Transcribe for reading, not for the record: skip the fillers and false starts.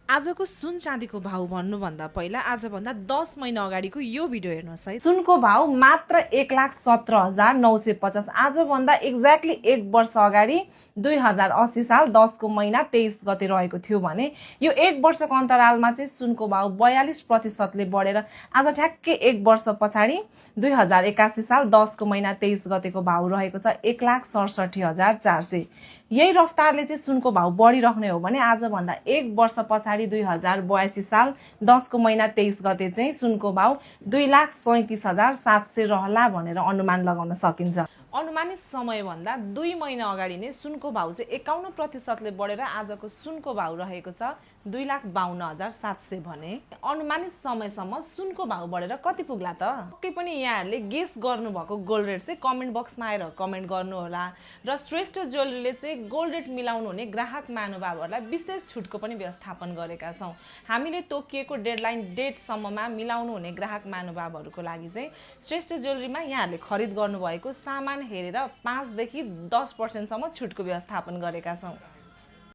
आजको सुन चाँदीको भाउ भन्नुभन्दा पहिला आजभन्दा 10 महिना अगाडिको यो भिडियो हेर्नुहोस् है। सुनको भाउ मात्र 1,17,950। आजभन्दा एक्ज्याक्टली 1 वर्ष अगाडि 2080 साल 10 को महिना 23 गते रहेको थियो भने यो 1 वर्षको अन्तरालमा चाहिँ सुनको भाउ 42% ले बढेर आज ठ्याक्कै 1 वर्ष पछाडि 2081 साल 10 को महिना 23 गतेको भाउ रहेको छ 1,67,400। यही रफ्तारले चाहिँ सुनको भाउ बढिराख्ने हो भने आजभन्दा 1 वर्ष पछाडि 2082 साल 10 को महिना 23 गते चाहिँ सुनको भाउ 2,37,700 रहला भनेर अनुमान लगाउन सकिन्छ। अनुमानित समयभन्दा 2 महिना अगाडि नै सुनको भाउ चाहिँ 51% ले बढेर आजको सुनको भाउ रहेको छ 2,52,700 भने अनुमानित समयसम्म सुनको भाउ बढेर कति पुग्ला त? पक्कै पनि यहाँहरूले गेस गर्नुभएको गोल्ड रेट चाहिँ कमेन्ट बक्समा आएर कमेन्ट गर्नुहोला र श्रेष्ठ ज्वेलरीले चाहिँ गोल्ड रेट मिलाउनु हुने ग्राहक महानुभावहरूलाई विशेष छुटको पनि व्यवस्थापन गरेका छौँ। हामीले तोकिएको डेडलाइन डेटसम्ममा मिलाउनु हुने ग्राहक महानुभावहरूको लागि चाहिँ श्रेष्ठ ज्वेलरीमा यहाँहरूले खरिद गर्नुभएको सामान हेरेर 5 देखि 10% सम्म छुटको व्यवस्थापन गरेका छौँ।